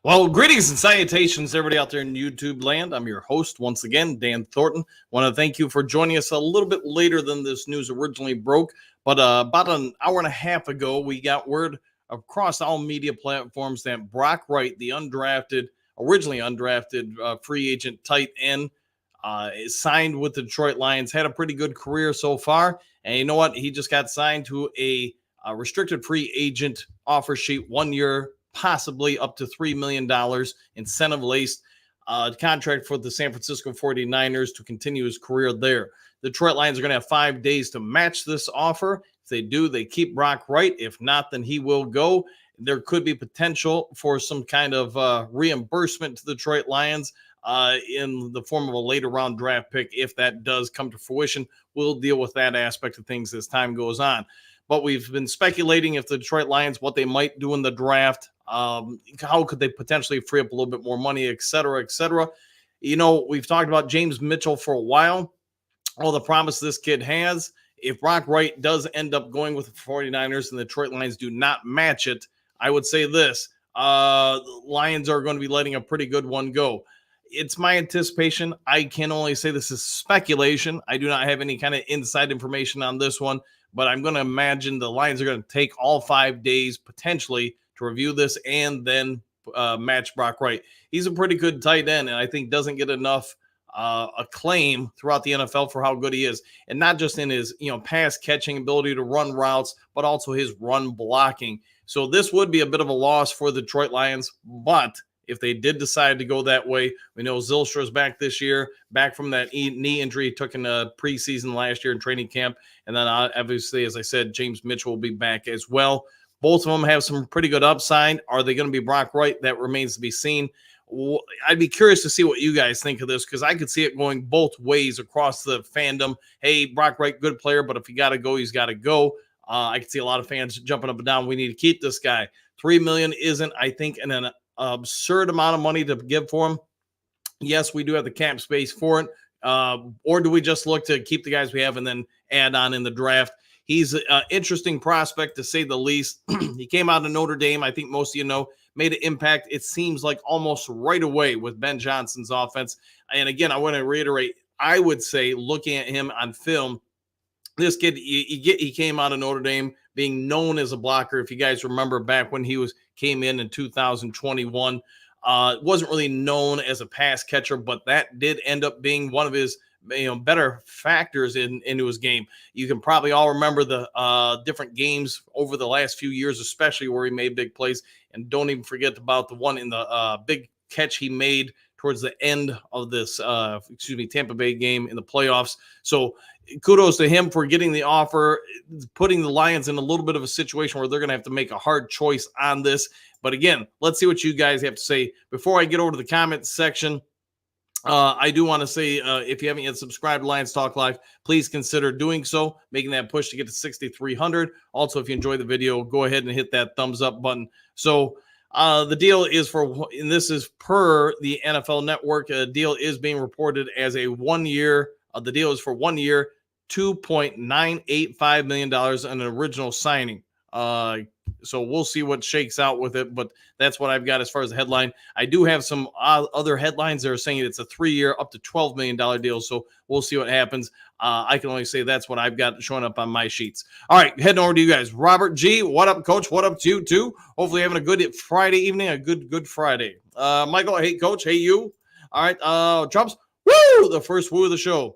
Well, greetings and salutations, everybody out there in YouTube land. I'm your host once again, Dan Thornton. Want to thank you for joining us a little bit later than this news originally broke. But about an hour and a half ago, we got word across all media platforms that Brock Wright, the originally undrafted free agent tight end, is signed with the Detroit Lions. Had a pretty good career so far. And you know what? He just got signed to a restricted free agent offer sheet, 1 year, possibly up to $3 million incentive laced contract for the San Francisco 49ers to continue his career there. The Detroit Lions are going to have 5 days to match this offer. If they do, they keep Brock Wright. If not, then he will go. There could be potential for some kind of reimbursement to the Detroit Lions in the form of a later round draft pick. If that does come to fruition, we'll deal with that aspect of things as time goes on. But we've been speculating if the Detroit Lions, what they might do in the draft, how could they potentially free up a little bit more money, et cetera, et cetera. You know, we've talked about James Mitchell for a while, all the promise this kid has. If Brock Wright does end up going with the 49ers and the Detroit Lions do not match it, I would say this, Lions are going to be letting a pretty good one go. It's my anticipation. I can only say this is speculation. I do not have any kind of inside information on this one, but I'm going to imagine the Lions are going to take all 5 days potentially to review this and then match Brock Wright. He's a pretty good tight end, and I think doesn't get enough acclaim throughout the NFL for how good he is, and not just in his pass catching ability to run routes, but also his run blocking. So this would be a bit of a loss for the Detroit Lions, but if they did decide to go that way, we know Zylstra's back this year, back from that knee injury he took in a preseason last year in training camp. And then obviously, as I said, James Mitchell will be back as well. Both of them have some pretty good upside. Are they going to be Brock Wright? That remains to be seen. I'd be curious to see what you guys think of this, because I could see it going both ways across the fandom. Hey, Brock Wright, good player, but if he got to go, he's got to go. I could see a lot of fans jumping up and down. We need to keep this guy. $3 million isn't, I think, an absurd amount of money to give for him. Yes, we do have the cap space for it. Or do we just look to keep the guys we have and then add on in the draft? He's an interesting prospect, to say the least. He came out of Notre Dame. I think most of you know, made an impact, it seems like, almost right away with Ben Johnson's offense. And again, I want to reiterate, I would say, looking at him on film, this kid, he came out of Notre Dame being known as a blocker. If you guys remember back when he came in 2021, wasn't really known as a pass catcher, but that did end up being one of his better factors into his game. You can probably all remember the different games over the last few years, especially where he made big plays. And don't even forget about the one in the big catch he made towards the end of this, Tampa Bay game in the playoffs. So kudos to him for getting the offer, putting the Lions in a little bit of a situation where they're going to have to make a hard choice on this. But again, let's see what you guys have to say. Before I get over to the comments section, I do want to say, if you haven't yet subscribed to Lions Talk Live, please consider doing so, making that push to get to 6,300. Also, if you enjoyed the video, go ahead and hit that thumbs up button. So the deal is and this is per the NFL Network, a deal is being reported as a 1 year. The deal is for 1 year, $2.985 million on an original signing. So we'll see what shakes out with it, but that's what I've got as far as the headline. I do have some other headlines that are saying it's a 3 year, up to $12 million deal. So we'll see what happens. I can only say that's what I've got showing up on my sheets. All right, heading over to you guys. Robert G, what up, Coach? What up to you too? Hopefully having a good Friday evening, a good Friday. Michael, hey, Coach, hey, you. All right, Trumps, woo, the first woo of the show.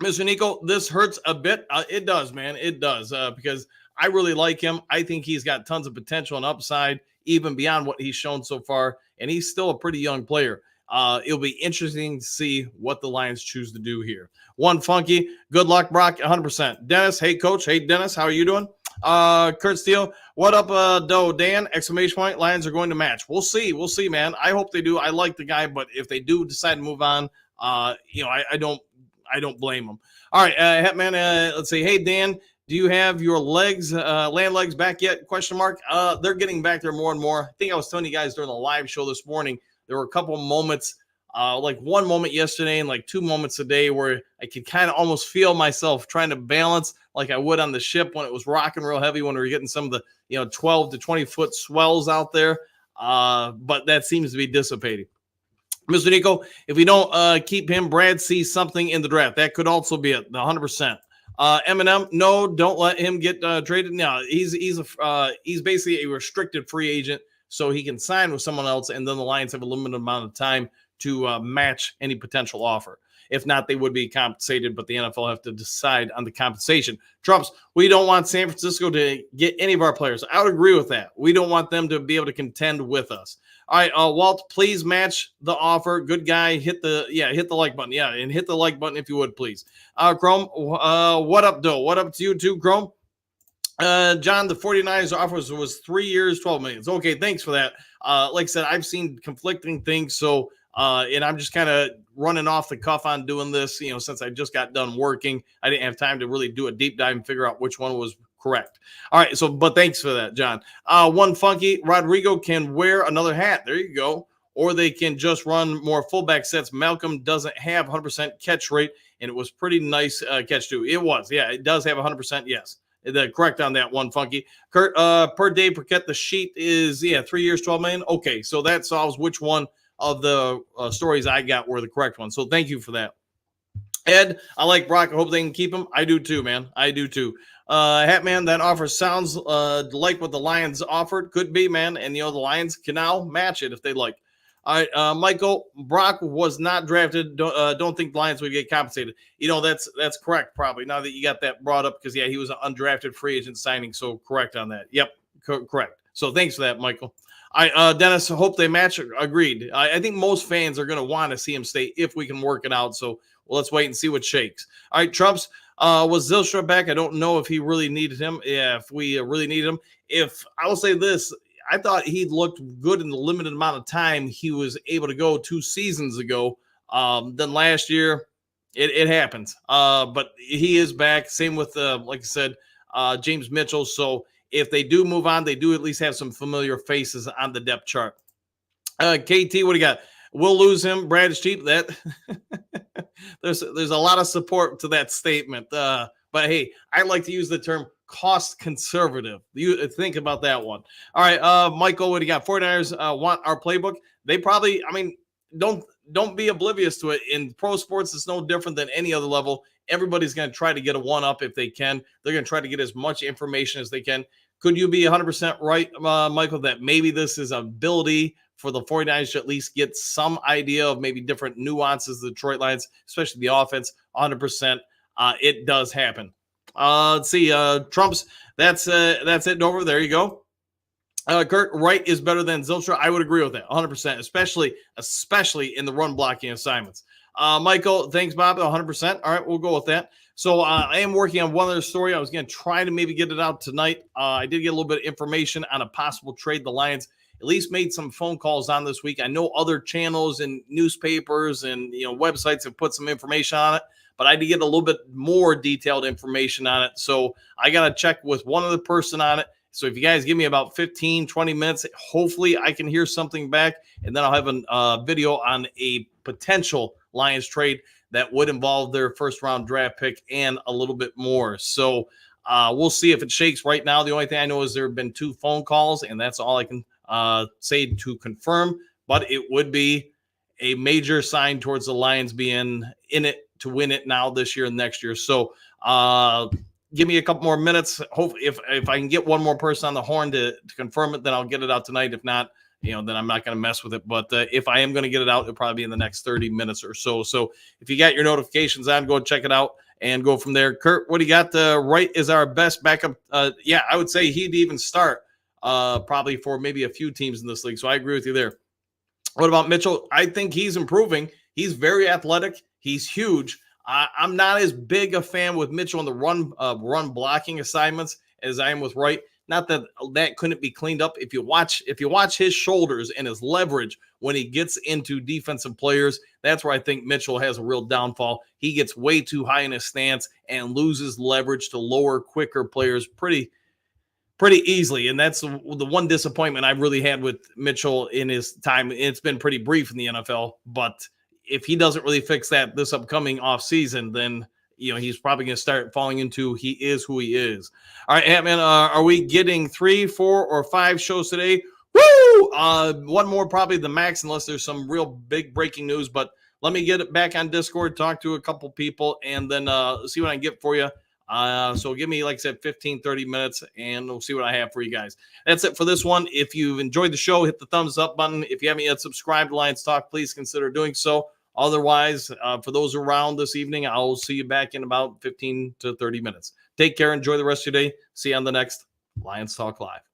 Mr. Nico, this hurts a bit. It does, man. It does, because I really like him. I think he's got tons of potential and upside, even beyond what he's shown so far, and he's still a pretty young player. It'll be interesting to see what the Lions choose to do here. One Funky, good luck, Brock, 100%. Dennis, hey, Coach. Hey, Dennis, how are you doing? Kurt Steele, what up, Doe? Dan, exclamation point, Lions are going to match. We'll see, man. I hope they do. I like the guy, but if they do decide to move on, I don't blame them. All right, Hetman, let's see. Hey, Dan, do you have your land legs back yet? Question mark. They're getting back there more and more. I think I was telling you guys during the live show this morning, there were a couple of moments, like one moment yesterday and like 2 moments a day, where I could kind of almost feel myself trying to balance like I would on the ship when it was rocking real heavy, when we were getting some of the 12 to 20 foot swells out there. but that seems to be dissipating. Mr. Nico, if we don't keep him, Brad sees something in the draft. That could also be it, 100%. Eminem, no, don't let him get traded. No, he's basically a restricted free agent, so he can sign with someone else, and then the Lions have a limited amount of time to match any potential offer. If not, they would be compensated, but the NFL have to decide on the compensation. Trumps, we don't want San Francisco to get any of our players. I would agree with that. We don't want them to be able to contend with us. All right, Walt, please match the offer. Good guy. Hit the like button. Yeah, and hit the like button if you would, please. Chrome, what up, Doe? What up to you too, Chrome? John, the 49ers offer was 3 years, $12 million. Okay, thanks for that. Like I said, I've seen conflicting things, so and I'm just kind of running off the cuff on doing this, since I just got done working. I didn't have time to really do a deep dive and figure out which one was correct. All right, but thanks for that, John. One funky, Rodrigo can wear another hat. There you go. Or they can just run more fullback sets. Malcolm doesn't have 100% catch rate, and it was pretty nice catch too. It was, yeah, it does have 100%, yes. Correct on that one, Funky. Kurt, per day per cut, the sheet is, 3 years, $12 million. Okay, so that solves which one of the stories I got were the correct one. So thank you for that. Ed, I like Brock. I hope they can keep him. I do too, man. I do too. Hatman, that offer sounds like what the Lions offered. Could be, man. And, the Lions can now match it if they like. All right, Michael, Brock was not drafted. Don't think the Lions would get compensated. That's correct, probably, now that you got that brought up, because, he was an undrafted free agent signing, so correct on that. Yep, correct. So thanks for that, Michael. Dennis, hope they match. Agreed. I think most fans are going to want to see him stay if we can work it out. So let's wait and see what shakes. All right, Trumps, was Zylstra back? I don't know if he really needed him. Yeah, if we really needed him. If I will say this, I thought he looked good in the limited amount of time he was able to go 2 seasons ago. Then last year, it happens. But he is back. Same with, like I said, James Mitchell. So if they do move on, they do at least have some familiar faces on the depth chart. KT, what do you got? We'll lose him. Brad is cheap. That there's a lot of support to that statement. But hey, I like to use the term cost conservative. You think about that one. All right, Michael, what do you got? 49ers want our playbook. They probably, don't be oblivious to it. In pro sports, it's no different than any other level. Everybody's going to try to get a one-up if they can. They're going to try to get as much information as they can. Could you be 100% right, Michael, that maybe this is an ability for the 49ers to at least get some idea of maybe different nuances of the Detroit Lions, especially the offense? 100%. It does happen. Let's see. Trump's, that's it, Dover. There you go. Kurt, Wright is better than Zylstra. I would agree with that 100%, especially in the run blocking assignments. Michael, thanks, Bob. 100%. All right, we'll go with that. So I am working on one other story. I was going to try to maybe get it out tonight. I did get a little bit of information on a possible trade. The Lions at least made some phone calls on this week. I know other channels and newspapers and websites have put some information on it, but I did get a little bit more detailed information on it. So I got to check with one other person on it. So if you guys give me about 15, 20 minutes, hopefully I can hear something back, and then I'll have a video on a potential Lions trade that would involve their first-round draft pick and a little bit more. So we'll see if it shakes. Right now, the only thing I know is there have been 2 phone calls, and that's all I can say to confirm. But it would be a major sign towards the Lions being in it to win it now this year and next year. So give me a couple more minutes. Hopefully, if I can get one more person on the horn to confirm it, then I'll get it out tonight. If not, then I'm not going to mess with it. But if I am going to get it out, it'll probably be in the next 30 minutes or so. So if you got your notifications on, go check it out and go from there. Kurt, what do you got? Wright is our best backup. Yeah, I would say he'd even start probably for maybe a few teams in this league. So I agree with you there. What about Mitchell? I think he's improving. He's very athletic. He's huge. I'm not as big a fan with Mitchell in the run blocking assignments as I am with Wright. Not that couldn't be cleaned up. If you watch his shoulders and his leverage when he gets into defensive players, that's where I think Mitchell has a real downfall. He gets way too high in his stance and loses leverage to lower, quicker players pretty easily. And that's the one disappointment I've really had with Mitchell in his time. It's been pretty brief in the NFL, but if he doesn't really fix that this upcoming offseason, then he's probably going to start falling into he is who he is. All right, Ant-Man, are we getting 3, 4, or 5 shows today? Woo! One more, probably the max, unless there's some real big breaking news. But let me get it back on Discord, talk to a couple people, and then see what I can get for you. So give me, like I said, 15, 30 minutes, and we'll see what I have for you guys. That's it for this one. If you've enjoyed the show, hit the thumbs up button. If you haven't yet subscribed to Lions Talk, please consider doing so. Otherwise, for those around this evening, I'll see you back in about 15 to 30 minutes. Take care. Enjoy the rest of your day. See you on the next Lions Talk Live.